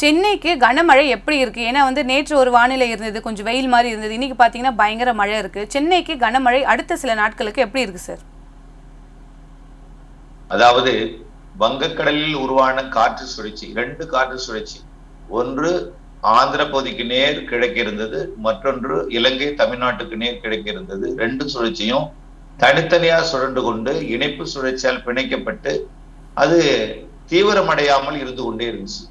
சென்னைக்கு கனமழை எப்படி இருக்கு? ஏன்னா நேற்று ஒரு வானிலை இருந்தது, கொஞ்சம் வெயில் மாதிரி இருந்தது. இன்னைக்கு பாத்தீங்கன்னா பயங்கர மழை இருக்கு. சென்னைக்கு கனமழை அடுத்த சில நாட்களுக்கு எப்படி இருக்கு சார்? அதாவது வங்கக்கடலில் உருவான காற்று சுழற்சி, 2 காற்று சுழற்சி, ஒன்று ஆந்திர பகுதிக்கு நேர் கிழக்கு இருந்தது, மற்றொன்று இலங்கை தமிழ்நாட்டுக்கு நேர் கிழக்கு இருந்தது. 2 சுழற்சியும் தனித்தனியா சுழண்டு கொண்டு இணைப்பு சுழற்சியால் பிணைக்கப்பட்டு அது தீவிரமடையாமல் இருந்து கொண்டே இருந்துச்சு.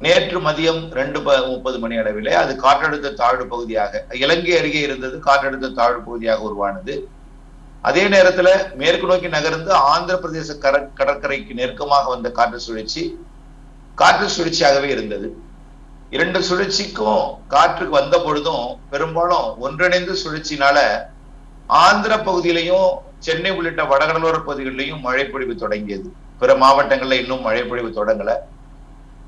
நேற்று மதியம் 2:30 மணி அளவிலே அது காற்றழுத்த தாழ்வு பகுதியாக இலங்கை அருகே இருந்தது, காற்றழுத்த தாழ்வு பகுதியாக உருவானது. அதே நேரத்துல மேற்கு நோக்கி நகர்ந்து ஆந்திர பிரதேச கடற்கரைக்கு நெருக்கமாக வந்த காற்று சுழற்சியாகவே இருந்தது. 2 சுழற்சிக்கும் காற்றுக்கு வந்த பொழுதும் பெரும்பாலும் ஒன்றிணைந்த சுழற்சினால ஆந்திர பகுதியிலையும் சென்னை உள்ளிட்ட வடகடலோர பகுதிகளிலையும் மழை பொழிவு தொடங்கியது. பிற மாவட்டங்கள்ல இன்னும் மழை பொழிவு தொடங்கல.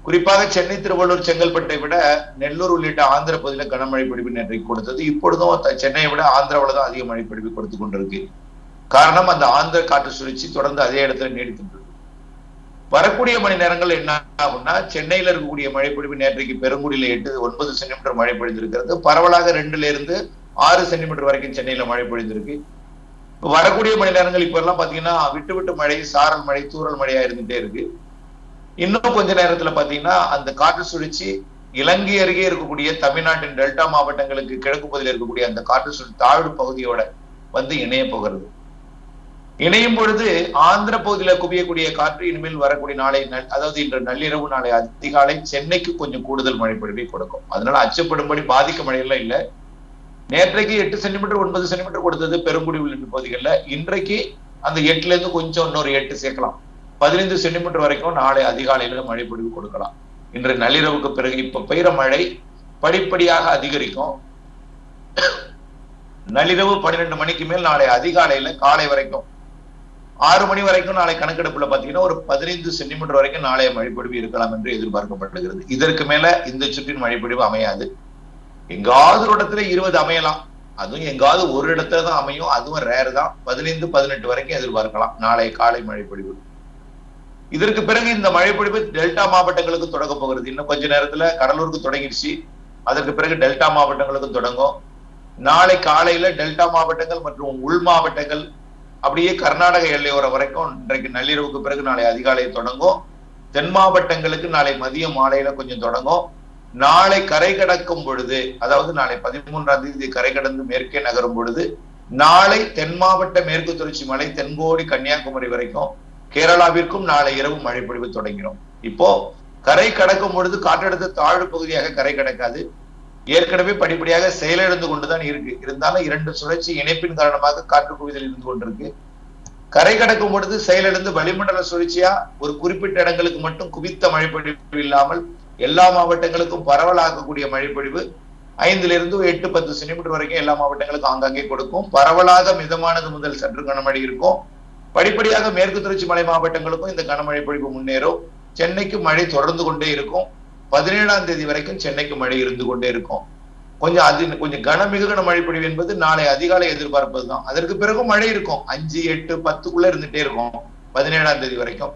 குறிப்பாக சென்னை, திருவள்ளூர், செங்கல்பட்டை விட நெல்லூர் உள்ளிட்ட ஆந்திர பகுதியில கனமழை பொழிவு நேற்றைக்கு கொடுத்தது. இப்பொழுதும் சென்னையை விட ஆந்திராவில தான் அதிக மழை பொழிவு கொடுத்து கொண்டிருக்கு. காரணம், அந்த ஆந்திர காற்று சுழற்சி தொடர்ந்து அதே இடத்துல நீடிக்கின்றது. வரக்கூடிய மணி நேரங்கள் என்ன ஆகும்னா, சென்னையில இருக்கக்கூடிய மழை பொழிவு நேற்றைக்கு பெருங்குடியில 9 சென்டிமீட்டர் மழை பொழிந்திருக்கிறது. பரவலாக 2ல இருந்து 6 சென்டிமீட்டர் வரைக்கும் சென்னையில மழை பொழிந்திருக்கு. வரக்கூடிய மணி நேரங்கள் இப்ப எல்லாம் பாத்தீங்கன்னா விட்டு விட்டு மழை, சாரல் மழை, தூறல் மழையா இருந்துட்டே இருக்கு. இன்னும் கொஞ்ச நேரத்துல பாத்தீங்கன்னா அந்த காற்று சுழற்சி இலங்கை அருகே இருக்கக்கூடிய தமிழ்நாட்டின் டெல்டா மாவட்டங்களுக்கு கிழக்கு பகுதியில் இருக்கக்கூடிய அந்த காற்று சுழற்சி தாழ்வு பகுதியோட இணைய போகிறது. இணையும் பொழுது ஆந்திர பகுதியில குவியக்கூடிய காற்று இனிமேல் வரக்கூடிய நாளை, அதாவது இன்று நள்ளிரவு, நாளை அதிகாலை சென்னைக்கு கொஞ்சம் கூடுதல் மழை பொழிவை கொடுக்கும். அதனால அச்சப்படும்படி பாதிக்க மழையெல்லாம் இல்லை. நேற்றைக்கு 8 சென்டிமீட்டர் 9 சென்டிமீட்டர் கொடுத்தது பெருங்குடி உள்ளிட்ட பகுதிகளில். இன்றைக்கு அந்த 8ல இருந்து கொஞ்சம் இன்னொரு 8 சேர்க்கலாம், 15 சென்டிமீட்டர் வரைக்கும் நாளை அதிகாலையில மழை பொழிவு கொடுக்கலாம். இன்று நள்ளிரவுக்கு பிறகு இப்ப பெய்கிற மழை படிப்படியாக அதிகரிக்கும். நள்ளிரவு 12 மணிக்கு மேல் நாளை அதிகாலையில காலை வரைக்கும் 6 மணி வரைக்கும் நாளை கணக்கெடுப்புல பாத்தீங்கன்னா ஒரு 15 சென்டிமீட்டர் வரைக்கும் நாளைய மழைப்பொழிவு இருக்கலாம் என்று எதிர்பார்க்கப்படுகிறது. இதற்கு மேல இந்த சுற்றின் மழைப்பொழிவு அமையாது. எங்காவது ஒரு இடத்துல 20 அமையலாம், அதுவும் எங்காவது ஒரு இடத்துல தான் அமையும், அதுவும் ரேர் தான். 15-18 வரைக்கும் எதிர்பார்க்கலாம் நாளை காலை மழைப்பொழிவு. இதற்கு பிறகு இந்த மழைப்பொழிவு டெல்டா மாவட்டங்களுக்கு தொடங்க போகிறது. இன்னும் கொஞ்ச நேரத்துல கடலூருக்கு தொடங்கிடுச்சு, அதற்கு பிறகு டெல்டா மாவட்டங்களுக்கும் தொடங்கும். நாளை காலையில டெல்டா மாவட்டங்கள் மற்றும் உள் மாவட்டங்கள் அப்படியே கர்நாடக எல்லையோர வரைக்கும் இன்றைக்கு நள்ளிரவுக்கு பிறகு நாளை அதிகாலை தொடங்கும். தென் மாவட்டங்களுக்கு நாளை மதியம் மாலையில கொஞ்சம் தொடங்கும். நாளை கரை கடக்கும் பொழுது, அதாவது நாளை 13ஆம் தேதி கரை கடந்து மேற்கே நகரும் பொழுது, நாளை தென் மாவட்ட மேற்கு தொடர்ச்சி மலை, தென்கோடி, கன்னியாகுமரி வரைக்கும் கேரளாவிற்கும் நாளை இரவு மழை பொழிவு தொடங்கிடும். இப்போ கரை கடக்கும் பொழுது காற்றழுத்த தாழ்வு பகுதியாக கரை கடக்காது, ஏற்கனவே படிப்படியாக செயலிழந்து கொண்டுதான் இருக்கு. இருந்தாலும் 2 சுழற்சி இணைப்பின் காரணமாக காற்று குவிதல் இருந்து கொண்டிருக்கு. கரை கடக்கும் பொழுது செயலிழந்து வளிமண்டல சுழற்சியா ஒரு குறிப்பிட்ட இடங்களுக்கு மட்டும் குவித்த மழைப்பொழிவு இல்லாமல் எல்லா மாவட்டங்களுக்கும் பரவலாகக்கூடிய மழைப்பொழிவு 5ல இருந்து 8-10 சென்டிமீட்டர் வரைக்கும் எல்லா மாவட்டங்களுக்கும் ஆங்காங்கே கொடுக்கும். பரவலாக மிதமானது முதல் சற்று கனமழை இருக்கும். படிப்படியாக மேற்கு தொடர்ச்சி மலை மாவட்டங்களுக்கும் இந்த கனமழை பொழிவு முன்னேறும். சென்னைக்கு மழை தொடர்ந்து கொண்டே இருக்கும். 17ஆம் தேதி வரைக்கும் சென்னைக்கு மழை இருந்து கொண்டே இருக்கும். கொஞ்சம் மிக கன மழை பொழிவு என்பது நாளை அதிகாலை எதிர்பார்ப்பதுதான். அதற்கு பிறகும் மழை இருக்கும், 5, 8, 10க்குள்ள இருந்துட்டே இருக்கும். 17ஆம் தேதி வரைக்கும்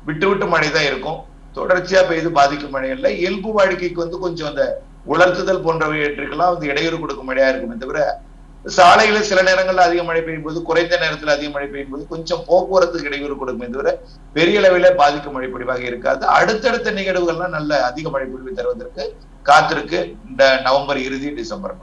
விட்டு விட்டு மழை தான் இருக்கும். தொடர்ச்சியா பெய்து பாதிக்கும் மழை இல்லை. இயல்பு வாழ்க்கைக்கு கொஞ்சம் அந்த உலர்த்துதல் போன்றவற்றுக்கெல்லாம் இடையூறு கொடுக்கும் மழையா இருக்குமே தவிர, சாலையில சில நேரங்கள்ல அதிக மழை பெய்யும் போது, குறைந்த நேரத்தில் அதிக மழை பெய்யும் போது கொஞ்சம் போக்குவரத்துக்கு இடையூறு கொடுக்குமே தவிர பெரிய அளவில பாதிக்கும் மழை பொழிவாக இருக்காது. அடுத்தடுத்த நிகழ்வுகள்லாம் நல்ல அதிக மழை பொழிவு தருவதற்கு காத்திருக்கு இந்த நவம்பர் இறுதி, டிசம்பர்.